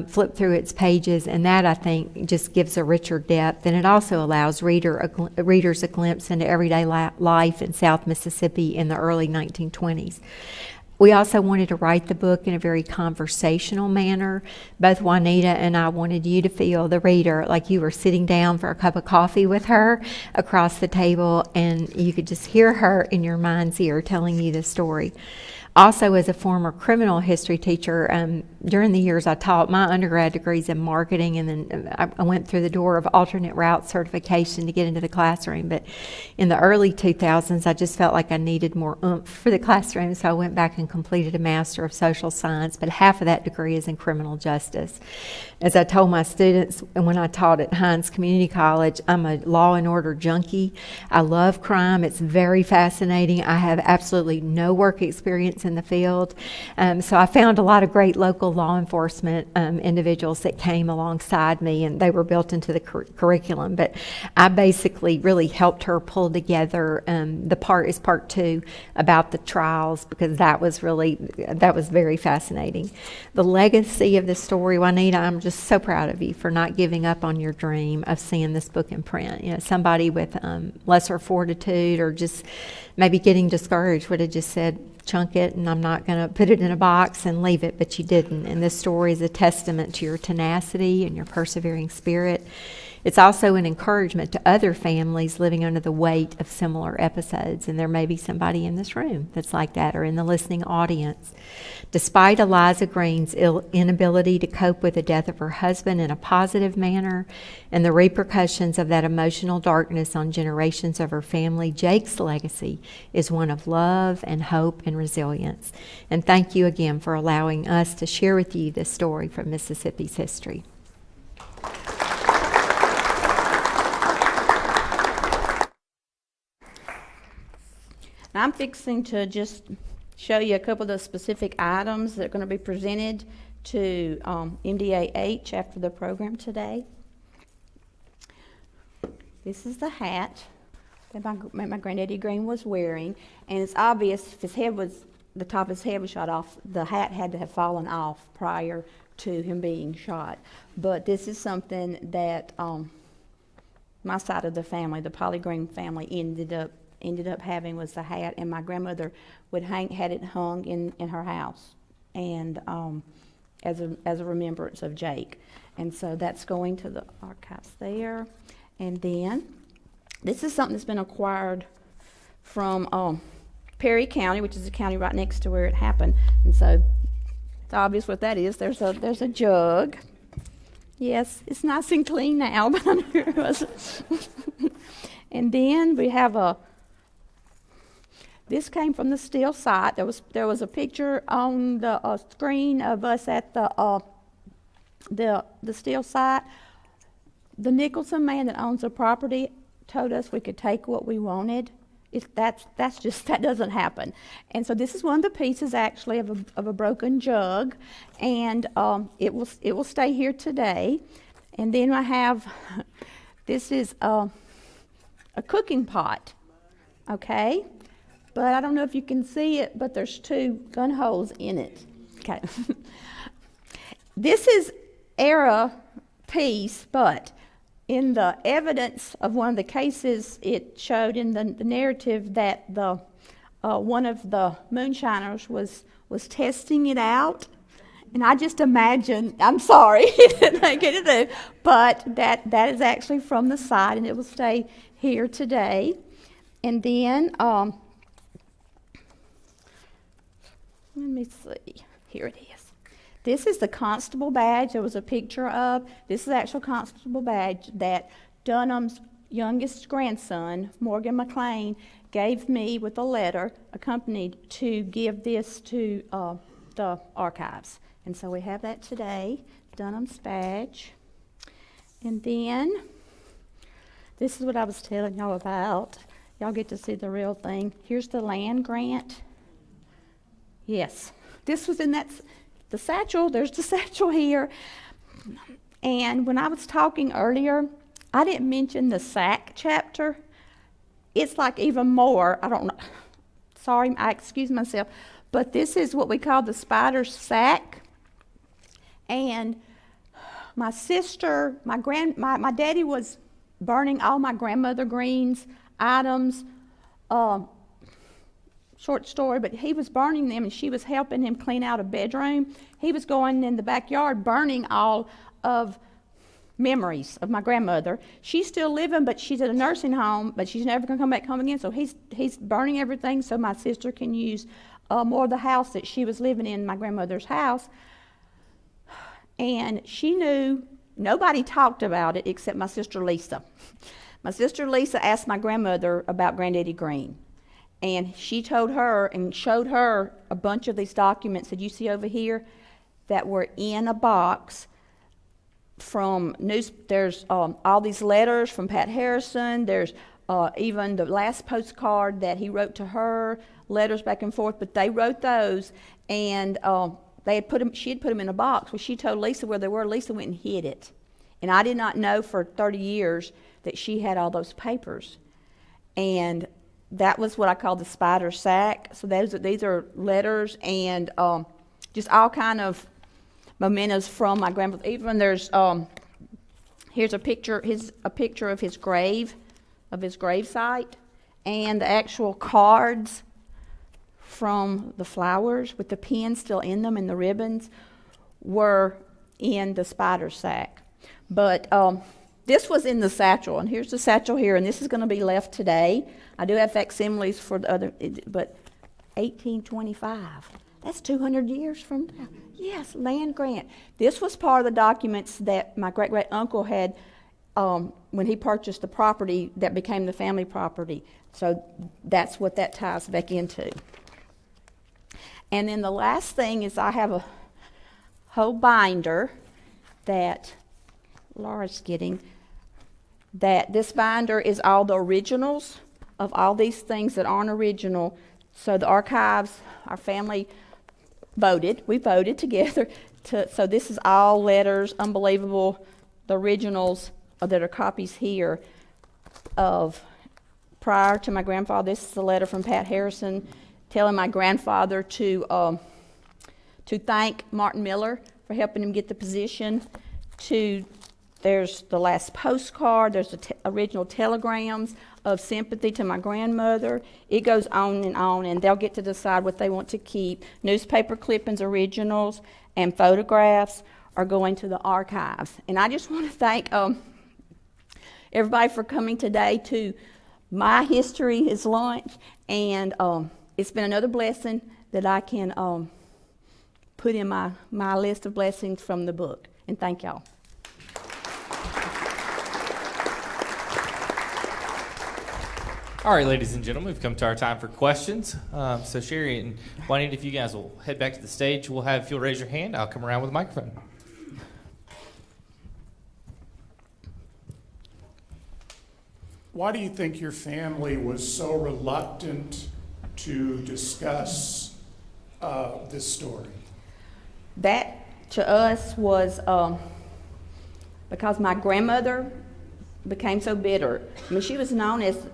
flip through its pages, and that, I think, just gives a richer depth, and it also allows readers a glimpse into everyday life in South Mississippi in the early 1920s. We also wanted to write the book in a very conversational manner. Both Juanita and I wanted you to feel, the reader, like you were sitting down for a cup of coffee with her across the table, and you could just hear her in your mind's ear telling you the story. Also, as a former criminal history teacher, during the years I taught, my undergrad degrees in marketing, and then I went through the door of alternate route certification to get into the classroom. But in the early 2000s, I just felt like I needed more oomph for the classroom, so I went back and completed a Master of Social Science, but half of that degree is in criminal justice. As I told my students when I taught at Hines Community College, I'm a law and order junkie. I love crime. It's very fascinating. I have absolutely no work experience in the field. So I found a lot of great local law enforcement individuals that came alongside me, and they were built into the curriculum. But I basically really helped her pull together part 2 about the trials, because that was very fascinating. The legacy of this story, Juanita, I'm just so proud of you for not giving up on your dream of seeing this book in print. Somebody with lesser fortitude or just maybe getting discouraged would have just said, chunk it, and I'm not going to put it in a box and leave it, but you didn't. And this story is a testament to your tenacity and your persevering spirit. It's also an encouragement to other families living under the weight of similar episodes, and there may be somebody in this room that's like that, or in the listening audience. Despite Eliza Green's inability to cope with the death of her husband in a positive manner and the repercussions of that emotional darkness on generations of her family, Jake's legacy is one of love and hope and resilience. And thank you again for allowing us to share with you this story from Mississippi's history. Now, I'm fixing to just show you a couple of the specific items that are going to be presented to MDAH after the program today. This is the hat that my granddaddy Green was wearing, and it's obvious if the top of his head was shot off, the hat had to have fallen off prior to him being shot. But this is something that my side of the family, the Polly Green family, ended up having, was the hat, and my grandmother had it hung in her house, and as a remembrance of Jake. And so that's going to the archives there. And then this is something that's been acquired from Perry County, which is the county right next to where it happened. And so it's obvious what that is. There's a jug. Yes, it's nice and clean now, but I'm sure it was. And then we have this came from the steel site. There was a picture on the screen of us at the steel site. The Nicholson man that owns the property told us we could take what we wanted. That doesn't happen. And so this is one of the pieces actually of a broken jug, and it will stay here today. And then I have this is a cooking pot, okay. But I don't know if you can see it, but there's 2 gun holes in it. Okay. This is era piece, but in the evidence of one of the cases, it showed in the narrative that the one of the moonshiners was testing it out. And I just imagine, I'm sorry, but that is actually from the site, and it will stay here today. And then, let me see, here it is. This is the constable badge there was a picture of. This is the actual constable badge that Dunham's youngest grandson, Morgan McLean, gave me with a letter accompanied to give this to the archives. And so we have that today, Dunham's badge. And then, this is what I was telling y'all about. Y'all get to see the real thing. Here's the land grant. Yes, this was in the satchel. There's the satchel here. And when I was talking earlier, I didn't mention the sack chapter. It's like even more, I don't know. Sorry, I excuse myself. But this is what we call the spider sack. And my sister, my daddy was burning all my grandmother Green's items. Short story, but he was burning them and she was helping him clean out a bedroom. He was going in the backyard burning all of memories of my grandmother. She's still living, but she's at a nursing home, but she's never going to come back home again. So he's burning everything so my sister can use more of the house that she was living in, my grandmother's house. And she knew, nobody talked about it except my sister Lisa. My sister Lisa asked my grandmother about Granddaddy Green. And she told her and showed her a bunch of these documents that you see over here that were in a box from there's all these letters from Pat Harrison. There's even the last postcard that he wrote to her, letters back and forth, but they wrote those, and she had put them in a box. Well, she told Lisa where they were. Lisa went and hid it. And I did not know for 30 years that she had all those papers. And that was what I call the spider sack. So these are letters and just all kind of mementos from my grandmother. Even there's here's a picture of his grave, of his gravesite, and the actual cards from the flowers with the pins still in them and the ribbons were in the spider sack. But this was in the satchel, and here's the satchel here, and this is going to be left today. I do have facsimiles for the other, but 1825. That's 200 years from now. Yes, land grant. This was part of the documents that my great-great-uncle had when he purchased the property that became the family property. So that's what that ties back into. And then the last thing is I have a whole binder that Laura's getting, that this binder is all the originals of all these things that aren't original. So the archives, our family we voted together. So this is all letters, unbelievable, the originals that are copies here of prior to my grandfather. This is a letter from Pat Harrison telling my grandfather to thank Martin Miller for helping him get the position. There's the last postcard. There's the original telegrams of sympathy to my grandmother. It goes on, and they'll get to decide what they want to keep. Newspaper clippings, originals, and photographs are going to the archives. And I just want to thank everybody for coming today to My History is Lunch, and it's been another blessing that I can put in my list of blessings from the book. And thank y'all. All right, ladies and gentlemen, we've come to our time for questions. So Sherry and Juanita, if you guys will head back to the stage, we'll have, if you'll raise your hand, I'll come around with a microphone. Why do you think your family was so reluctant to discuss this story? That, to us, was because my grandmother became so bitter. I mean, she was known as,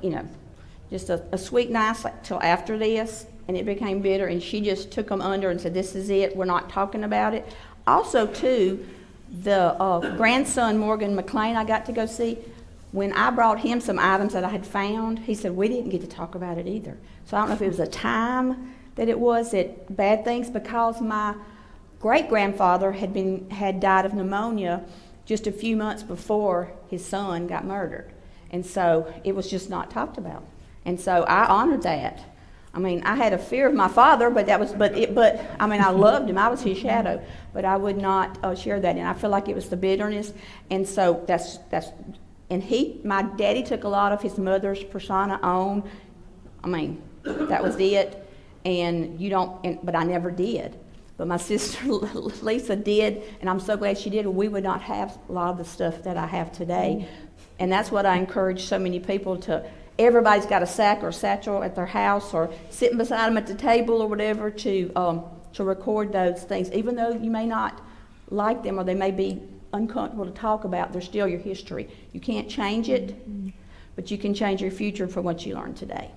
just a sweet, nice, till after this. and it became bitter, and she just took them under and said, this is it, we're not talking about it. Also, too, the grandson, Morgan McLean, I got to go see, when I brought him some items that I had found, he said, we didn't get to talk about it either. So I don't know if it was a time that it was that bad things, because my great-grandfather had died of pneumonia just a few months before his son got murdered. And so it was just not talked about. And so I honored that. I mean, I had a fear of my father, but I mean, I loved him. I was his shadow, but I would not share that. And I feel like it was the bitterness. And so my daddy took a lot of his mother's persona on. I mean, that was it. But I never did. But my sister Lisa did, and I'm so glad she did. We would not have a lot of the stuff that I have today. And that's what I encourage so many people to. Everybody's got a sack or satchel at their house, or sitting beside them at the table or whatever, to record those things. Even though you may not like them or they may be uncomfortable to talk about, they're still your history. You can't change it, but you can change your future from what you learn today.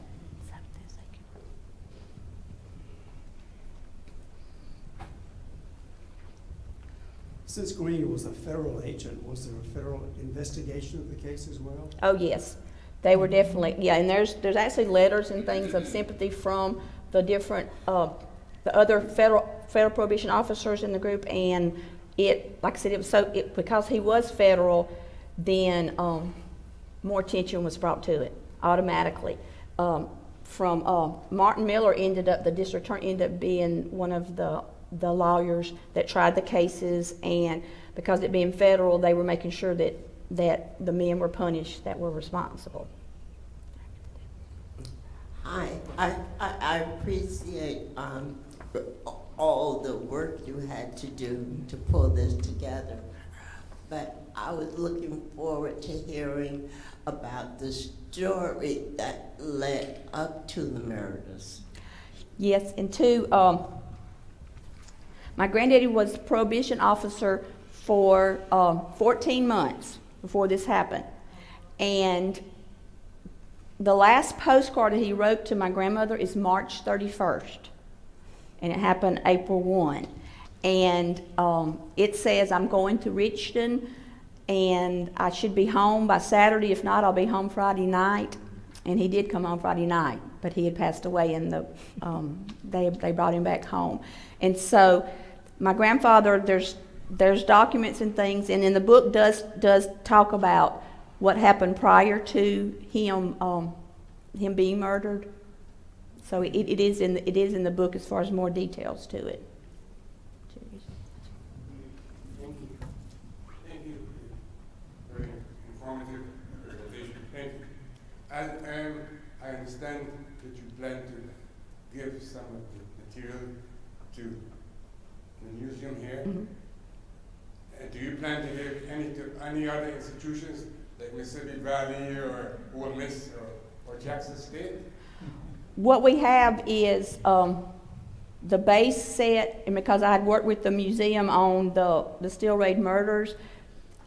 Since Green was a federal agent, was there a federal investigation of the case as well? Oh, yes. They were definitely, yeah, and there's actually letters and things of sympathy from the different, the other federal prohibition officers in the group, and it, like I said, because he was federal, then more attention was brought to it automatically. Martin Miller the district attorney ended up being one of the lawyers that tried the cases, and because it being federal, they were making sure that the men were punished that were responsible. Hi, I appreciate all the work you had to do to pull this together, but I was looking forward to hearing about the story that led up to the murders. Yes, and two, my granddaddy was prohibition officer for 14 months before this happened. And the last postcard that he wrote to my grandmother is March 31st. And it happened April 1. And it says, I'm going to Richton and I should be home by Saturday. If not, I'll be home Friday night. And he did come home Friday night, but he had passed away and they brought him back home. And so my grandfather, there's documents and things, and then the book does talk about what happened prior to him being murdered. So it is in the book as far as more details to it. Thank you. Very informative presentation. Thank you. And I understand that you plan to give some of the material to the museum here. Mm-hmm. Do you plan to give any to any other institutions like Mississippi Valley or Ole Miss or Jackson State? What we have is the base set, and because I had worked with the museum on the Steel Raid murders,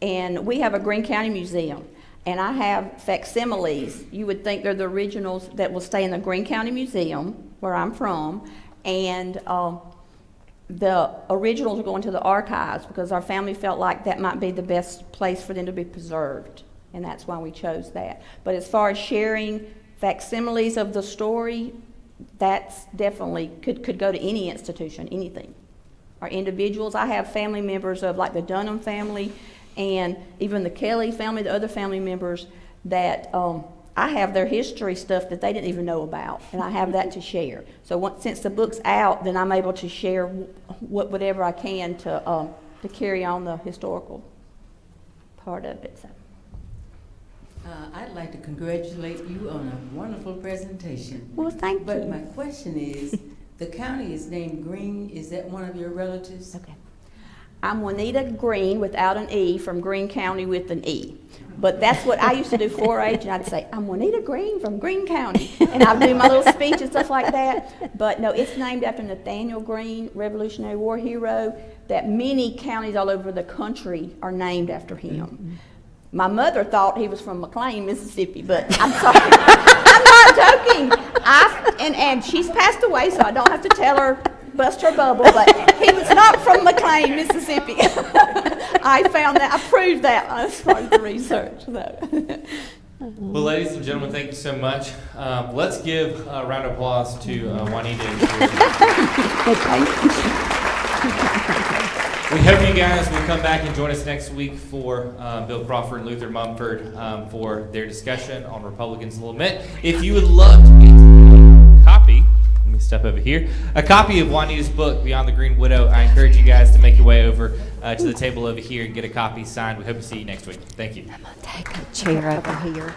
and we have a Greene County Museum, and I have facsimiles. You would think they're the originals that will stay in the Greene County Museum, where I'm from, and the originals are going to the archives because our family felt like that might be the best place for them to be preserved, and that's why we chose that. But as far as sharing facsimiles of the story, that's definitely could go to any institution, anything. Or individuals. I have family members of like the Dunham family and even the Kelly family, the other family members that I have their history stuff that they didn't even know about, and I have that to share. So since the book's out, then I'm able to share whatever I can to carry on the historical part of it. So. I'd like to congratulate you on a wonderful presentation. Well, thank you. But my question is, the county is named Green. Is that one of your relatives? Okay. I'm Juanita Green without an E from Greene County with an E. But that's what I used to do 4-H, and I'd say, I'm Juanita Green from Greene County. And I'd do my little speech and stuff like that. But no, it's named after Nathaniel Green, Revolutionary War hero, that many counties all over the country are named after him. My mother thought he was from McLean, Mississippi, but I'm sorry. I'm not joking. And she's passed away, so I don't have to tell her, bust her bubble, but he was not from McLean, Mississippi. I found that, I proved that as part of the research. So. Well, ladies and gentlemen, thank you so much. Let's give a round of applause to Juanita. We hope you guys will come back and join us next week for Bill Crawford and Luther Mumford for their discussion on Republicans' Lament. If you would love to get a copy, let me step over here, a copy of Juanita's book, Beyond the Green Widow, I encourage you guys to make your way over to the table over here and get a copy signed. We hope to see you next week. Thank you. I'm going to take a chair over here.